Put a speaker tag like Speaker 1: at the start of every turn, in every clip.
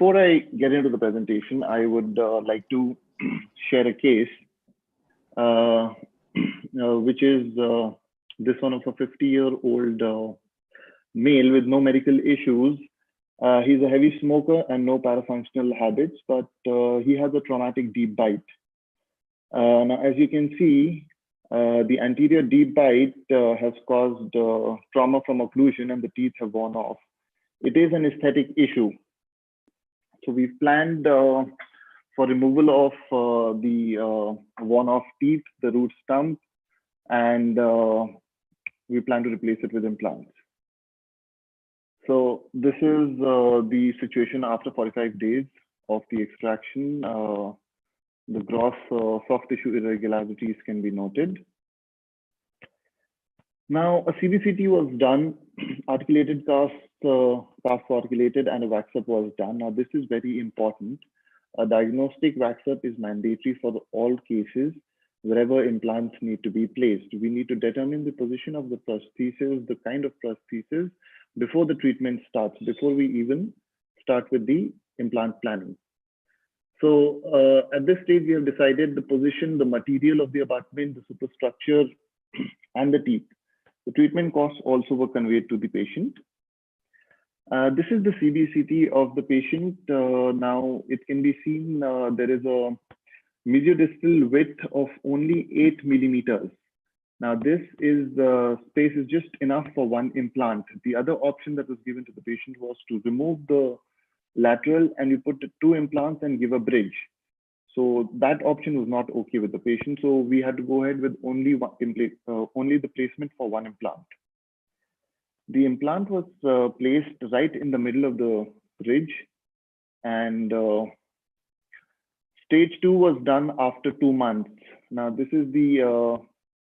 Speaker 1: Before I get into the presentation, I would like to share a case, which is this one of a 50-year-old male with no medical issues. He's a heavy smoker and no parafunctional habits, but he has a traumatic deep bite. Now, as you can see, the anterior deep bite has caused trauma from occlusion and the teeth have worn off. It is an aesthetic issue. So we've planned for removal of the worn off teeth, the root stump, and we plan to replace it with implants. So this is the situation after 45 days of the extraction. The gross soft tissue irregularities can be noted. Now, a CBCT was done, articulated cast articulated, and a WebCeph was done. Now, this is very important. A diagnostic WebCeph is mandatory for all cases wherever implants need to be placed. We need to determine the position of the prosthesis, the kind of prosthesis, before the treatment starts, before we even start with the implant planning. So at this stage, we have decided the position, the material of the abutment, the superstructure, and the teeth. The treatment costs also were conveyed to the patient. This is the CBCT of the patient. Now, it can be seen there is a mesiodistal width of only 8 millimeters. Now, this is space is just enough for one implant. The other option that was given to the patient was to remove the lateral and you put 2 implants and give a bridge. So that option was not okay with the patient. So we had to go ahead with only the placement for one implant. The implant was placed right in the middle of the bridge, and stage 2 was done after 2 months. Now this is the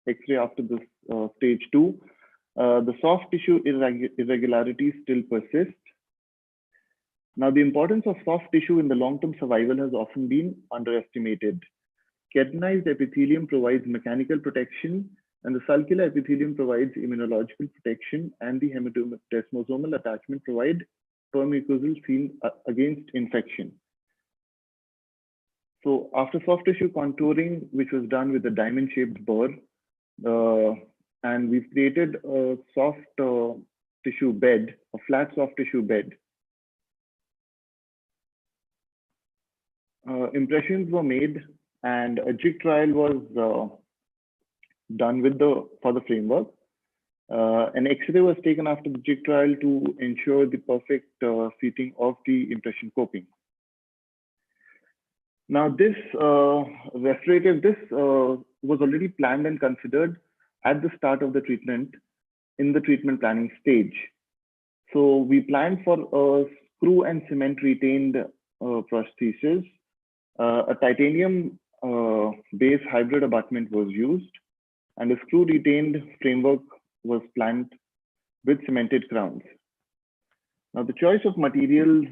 Speaker 1: X-ray after this stage 2. The soft tissue irregularities still persist. Now, the importance of soft tissue in the long-term survival has often been underestimated. Keratinized epithelium provides mechanical protection, and the sulcular epithelium provides immunological protection, and the hemodesmosomal attachment provide permucosal seal against infection. So after soft tissue contouring, which was done with a diamond-shaped burr, and we've created a soft tissue bed, a flat soft tissue bed. Impressions were made and a jig trial was done for the framework. An X-ray was taken after the jig trial to ensure the perfect seating of the impression coping. Now this restorative, was already planned and considered at the start of the treatment in the treatment planning stage. So we planned for a screw and cement retained prosthesis. A titanium base hybrid abutment was used, and a screw retained framework was planned with cemented crowns. Now, the choice of materials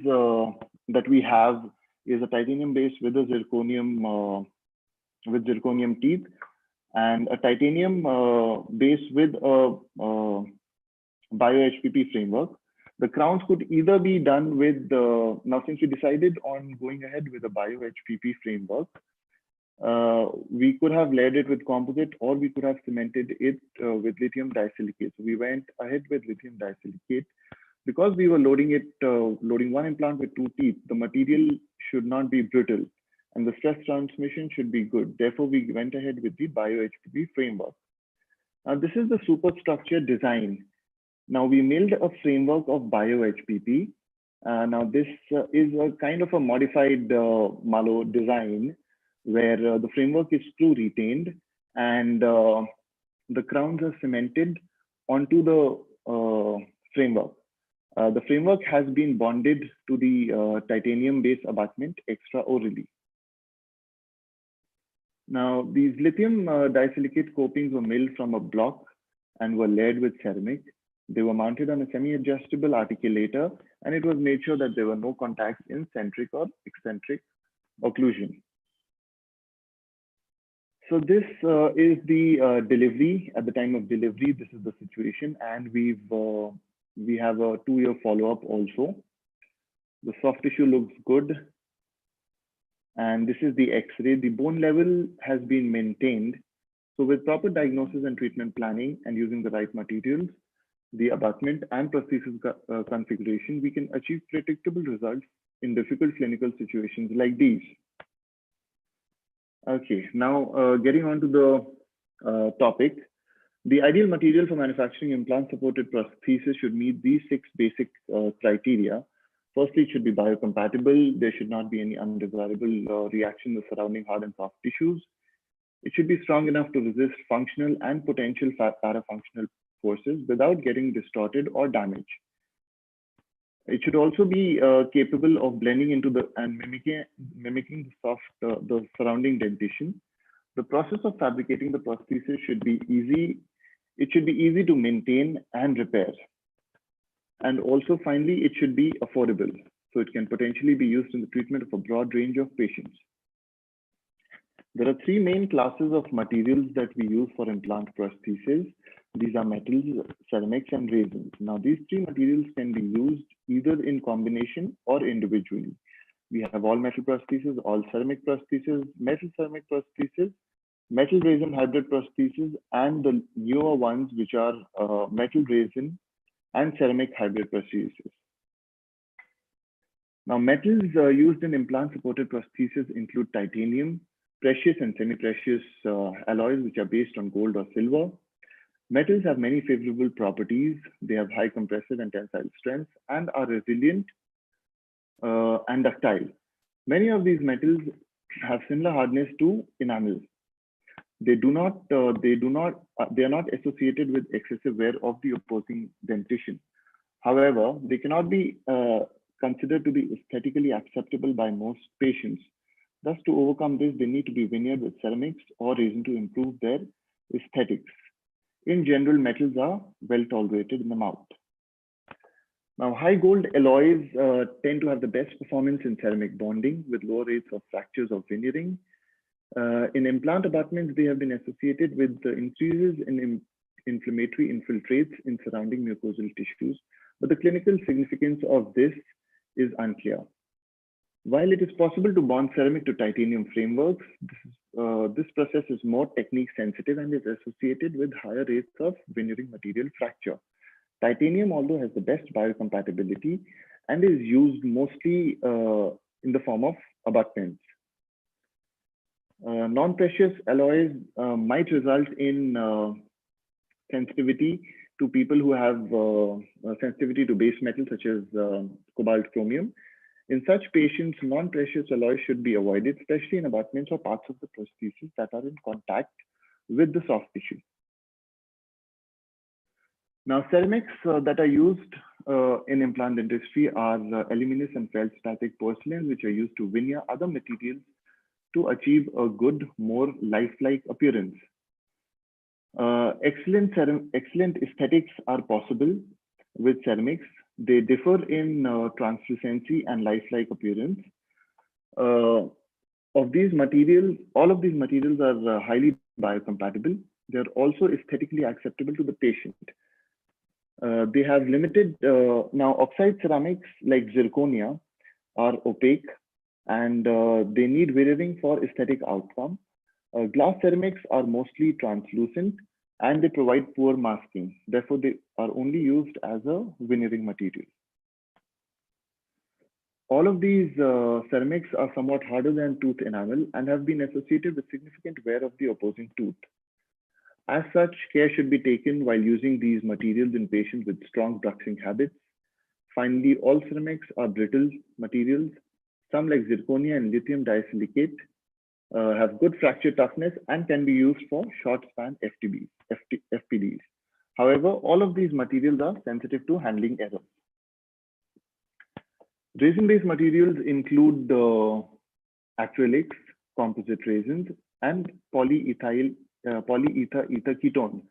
Speaker 1: that we have is a titanium base with a zirconium teeth, and a titanium base with a bio-HPP framework. The crowns could either be done with, now since we decided on going ahead with a bio-HPP framework, we could have layered it with composite or we could have cemented it with lithium disilicate. So we went ahead with lithium disilicate because we were loading one implant with 2 teeth. The material should not be brittle and the stress transmission should be good. Therefore, we went ahead with the bio-HPP framework. Now, this is the superstructure design. Now we milled a framework of bio-HPP. Now this is a kind of a modified Malo design where the framework is screw retained and the crowns are cemented onto the framework. The framework has been bonded to the titanium base abutment extraorally. Now these lithium disilicate copings were milled from a block and were layered with ceramic. They were mounted on a semi-adjustable articulator, and it was made sure that there were no contacts in centric or eccentric occlusion. So this is the delivery. At the time of delivery, this is the situation, and we have a 2-year follow-up also. The soft tissue looks good. And this is the X-ray. The bone level has been maintained. So with proper diagnosis and treatment planning and using the right materials, the abutment and prosthesis configuration, we can achieve predictable results in difficult clinical situations like these. Okay, now getting on to the topic. The ideal material for manufacturing implant-supported prosthesis should meet these 6 basic criteria. Firstly, it should be biocompatible. There should not be any undesirable reaction with surrounding hard and soft tissues. It should be strong enough to resist functional and potential parafunctional forces without getting distorted or damaged. It should also be capable of blending into and mimicking the surrounding dentition. The process of fabricating the prosthesis should be easy. It should be easy to maintain and repair. And also, finally, it should be affordable. So it can potentially be used in the treatment of a broad range of patients. There are 3 main classes of materials that we use for implant prosthesis. These are metals, ceramics, and resins. Now, these 3 materials can be used either in combination or individually. We have all metal prosthesis, all ceramic prosthesis, metal ceramic prosthesis, metal resin hybrid prosthesis, and the newer ones, which are metal resin and ceramic hybrid prosthesis. Now, metals used in implant-supported prosthesis include titanium, precious and semi-precious alloys, which are based on gold or silver. Metals have many favorable properties. They have high compressive and tensile strength and are resilient and ductile. Many of these metals have similar hardness to enamel. They are not associated with excessive wear of the opposing dentition. However, they cannot be considered to be aesthetically acceptable by most patients. Thus, to overcome this, they need to be veneered with ceramics or resin to improve their aesthetics. In general, metals are well tolerated in the mouth. Now, high gold alloys tend to have the best performance in ceramic bonding with low rates of fractures or veneering. In implant abutments, they have been associated with increases in inflammatory infiltrates in surrounding mucosal tissues, but the clinical significance of this is unclear. While it is possible to bond ceramic to titanium frameworks, this process is more technique sensitive and is associated with higher rates of veneering material fracture. Titanium, although has the best biocompatibility and is used mostly in the form of abutments. Non-precious alloys might result in sensitivity to people who have sensitivity to base metals such as cobalt, chromium. In such patients, non-precious alloys should be avoided, especially in abutments or parts of the prosthesis that are in contact with the soft tissue. Now, ceramics that are used in implant dentistry are aluminous and feldspathic porcelain, which are used to veneer other materials to achieve a good, more lifelike appearance. Excellent aesthetics are possible with ceramics. They differ in translucency and lifelike appearance. All of these materials are highly biocompatible. They're also aesthetically acceptable to the patient. They have limited, now oxide ceramics like zirconia are opaque and they need veneering for aesthetic outcome. Glass ceramics are mostly translucent and they provide poor masking. Therefore, they are only used as a veneering material. All of these ceramics are somewhat harder than tooth enamel and have been associated with significant wear of the opposing tooth. As such, care should be taken while using these materials in patients with strong bruxing habits. Finally, all ceramics are brittle materials. Some like zirconia and lithium disilicate have good fracture toughness and can be used for short span FPDs. However, all of these materials are sensitive to handling errors. Resin-based materials include acrylics, composite resins, and polyether ketone,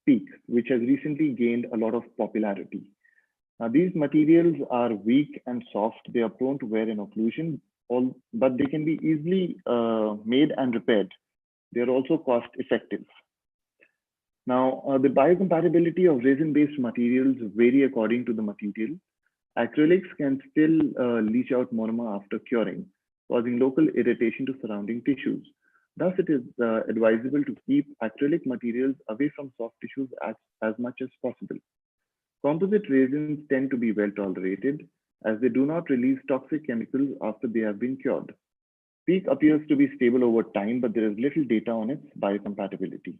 Speaker 1: PEEK, which has recently gained a lot of popularity. Now, these materials are weak and soft. They are prone to wear and occlusion, but they can be easily made and repaired. They are also cost effective. Now, the biocompatibility of resin-based materials vary according to the material. Acrylics can still leach out monomer after curing, causing local irritation to surrounding tissues. Thus, it is advisable to keep acrylic materials away from soft tissues as much as possible. Composite resins tend to be well tolerated as they do not release toxic chemicals after they have been cured. PEEK appears to be stable over time, but there is little data on its biocompatibility.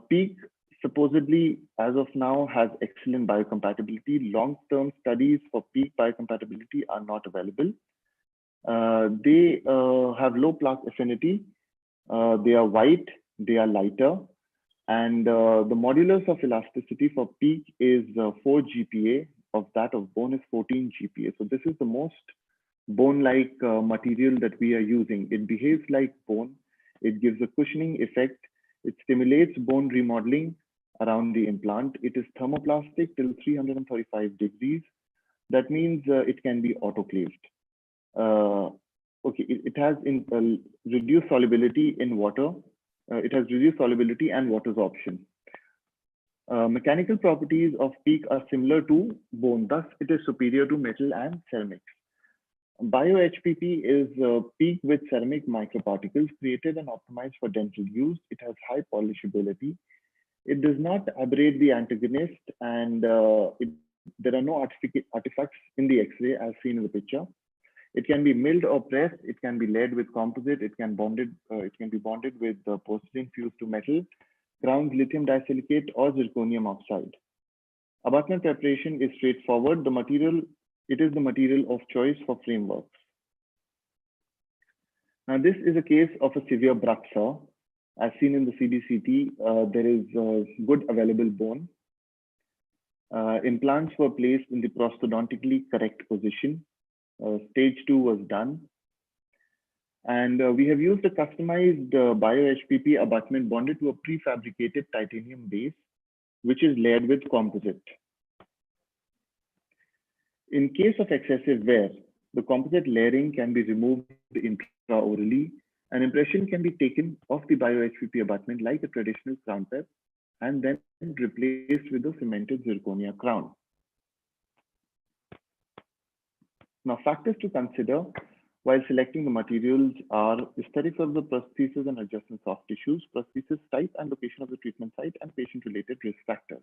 Speaker 1: PEEK supposedly, as of now, has excellent biocompatibility. Long-term studies for PEEK biocompatibility are not available. They have low plaque affinity. They are white, they are lighter, and the modulus of elasticity for PEEK is 4 GPa, of that of bone is 14 GPa. So this is the most bone-like material that we are using. It behaves like bone. It gives a cushioning effect. It stimulates bone remodeling around the implant. It is thermoplastic till 335 degrees. That means it can be autoclaved. It has reduced solubility in water. It has reduced solubility and water absorption. Mechanical properties of PEEK are similar to bone, thus it is superior to metal and ceramics. Bio-HPP is PEEK with ceramic microparticles created and optimized for dental use. It has high polishability. It does not abrade the antagonist, and there are no artifacts in the X-ray as seen in the picture. It can be milled or pressed. It can be laid with composite. It can be bonded with porcelain fused to metal, crowns, lithium disilicate, or zirconium oxide. Abutment preparation is straightforward. It is the material of choice for frameworks. Now, this is a case of a severe bruxa. As seen in the CBCT, there is good available bone. Implants were placed in the prosthodontically correct position. Stage 2 was done. And we have used a customized Bio-HPP abutment bonded to a prefabricated titanium base, which is layered with composite. In case of excessive wear, the composite layering can be removed intraorally. An impression can be taken of the Bio-HPP abutment like a traditional crown prep and then replaced with a cemented zirconia crown. Now, factors to consider while selecting the materials are aesthetics of the prosthesis and adjacent soft tissues, prosthesis type and location of the treatment site, and patient-related risk factors.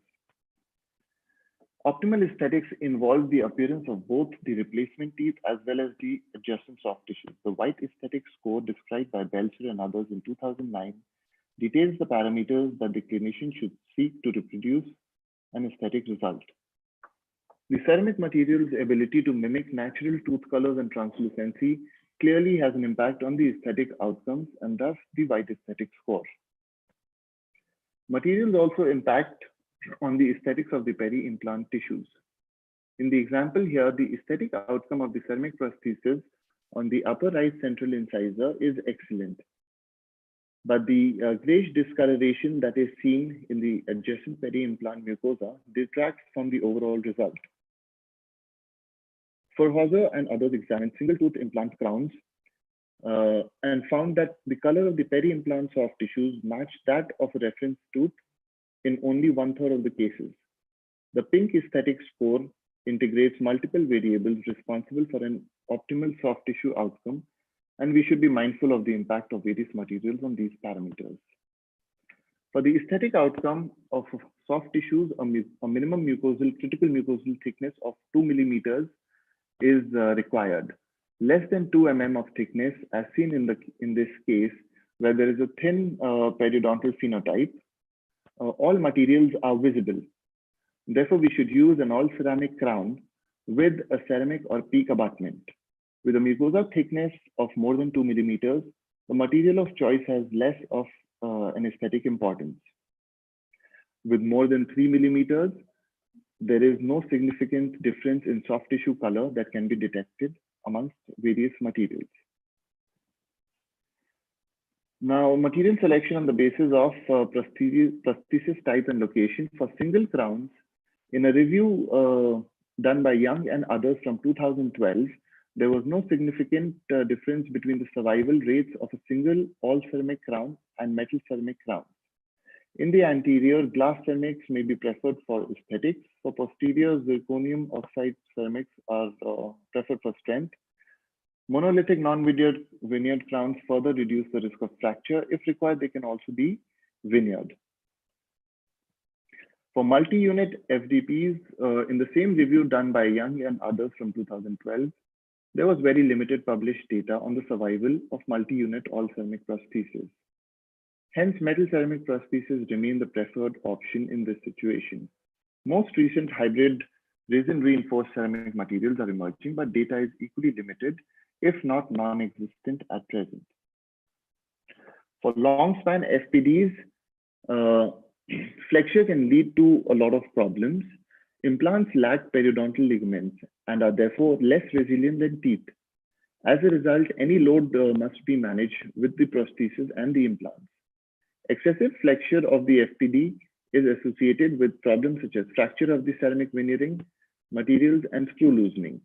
Speaker 1: Optimal aesthetics involve the appearance of both the replacement teeth as well as the adjacent soft tissues. The White Aesthetic Score described by Belcher and others in 2009 details the parameters that the clinician should seek to reproduce an aesthetic result. The ceramic material's ability to mimic natural tooth colors and translucency clearly has an impact on the aesthetic outcomes and thus the White Aesthetic Score. Materials also impact on the aesthetics of the peri-implant tissues. In the example here, the aesthetic outcome of the ceramic prosthesis on the upper right central incisor is excellent. But the grayish discoloration that is seen in the adjacent peri-implant mucosa detracts from the overall result. Forhauser and others examined single-tooth implant crowns and found that the color of the peri-implant soft tissues matched that of a reference tooth in only 1/3 of the cases. The pink aesthetic score integrates multiple variables responsible for an optimal soft tissue outcome, and we should be mindful of the impact of various materials on these parameters. For the aesthetic outcome of soft tissues, a minimum critical mucosal thickness of 2 millimeters is required. Less than 2 mm of thickness, as seen in this case, where there is a thin periodontal phenotype, all materials are visible. Therefore, we should use an all ceramic crown with a ceramic or PEEK abutment. With a mucosa thickness of more than 2 millimeters, the material of choice has less of an aesthetic importance. With more than 3 millimeters, there is no significant difference in soft tissue color that can be detected amongst various materials. Now, material selection on the basis of prosthesis type and location for single crowns. In a review done by Young and others from 2012, there was no significant difference between the survival rates of a single all ceramic crown and metal ceramic crowns. In the anterior, glass ceramics may be preferred for aesthetics, For posterior, zirconium oxide ceramics are preferred for strength. Monolithic non-veneered crowns further reduce the risk of fracture. If required, they can also be veneered. For multi-unit FDPs, in the same review done by Young and others from 2012, there was very limited published data on the survival of multi-unit all-ceramic prostheses. Hence, metal ceramic prostheses remain the preferred option in this situation. Most recent hybrid resin-reinforced ceramic materials are emerging, but data is equally limited, if not non-existent at present. For long-span FPDs, flexure can lead to a lot of problems. Implants lack periodontal ligaments and are therefore less resilient than teeth. As a result, any load must be managed with the prosthesis and the implants. Excessive flexure of the FPD is associated with problems such as fracture of the ceramic veneering, materials, and screw loosening.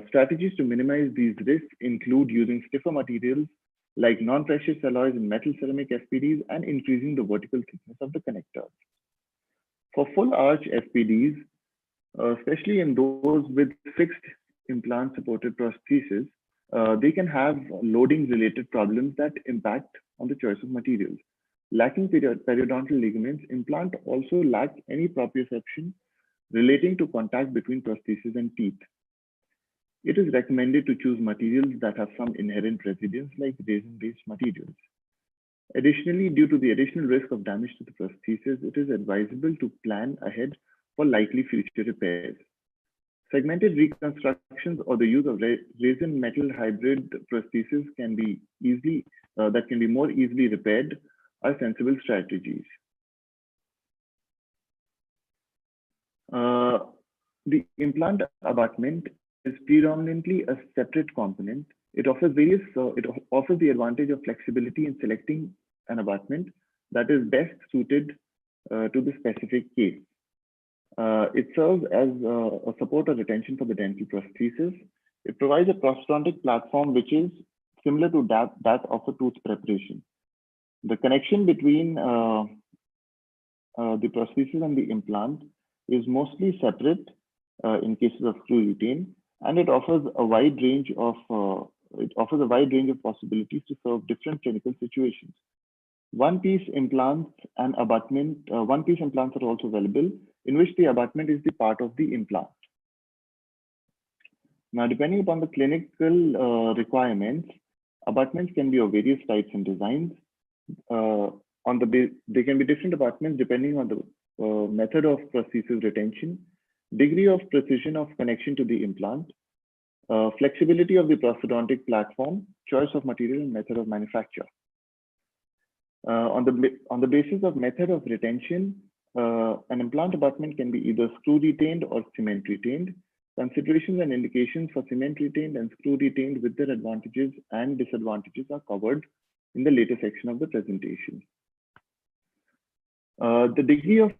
Speaker 1: Strategies to minimize these risks include using stiffer materials like non-precious alloys in metal ceramic FPDs and increasing the vertical thickness of the connectors. For full arch FPDs, especially in those with fixed implant supported prosthesis, they can have loading related problems that impact on the choice of materials. Lacking periodontal ligaments, implant also lack any proprioception relating to contact between prosthesis and teeth. It is recommended to choose materials that have some inherent resilience like resin-based materials. Additionally, due to the additional risk of damage to the prosthesis, it is advisable to plan ahead for likely future repairs. Segmented reconstructions or the use of resin metal hybrid prosthesis can be more easily repaired are sensible strategies. The implant abutment is predominantly a separate component. It offers the advantage of flexibility in selecting an abutment that is best suited to the specific case. It serves as a support or retention for the dental prosthesis. It provides a prosthodontic platform which is similar to that of a tooth preparation. The connection between the prosthesis and the implant is mostly separate in cases of screw retain, and it offers a wide range of possibilities to serve different clinical situations. One-piece implants are also available, in which the abutment is the part of the implant. Now, depending upon the clinical requirements, abutments can be of various types and designs. They can be different abutments depending on the method of prosthesis retention, degree of precision of connection to the implant, flexibility of the prosthodontic platform, choice of material, and method of manufacture. On the basis of method of retention, an implant abutment can be either screw retained or cement retained. Considerations and indications for cement retained and screw retained with their advantages and disadvantages are covered in the later section of the presentation. The degree of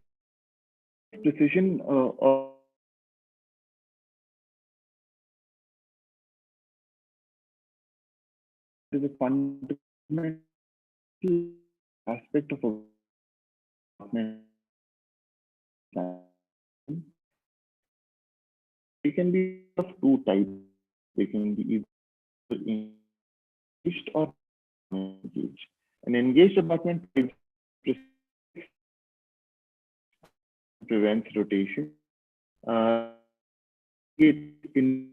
Speaker 1: precision is a fundamental aspect of a they can be of two types. They can be either engaged or engaged. An engaged abutment prevents rotation. In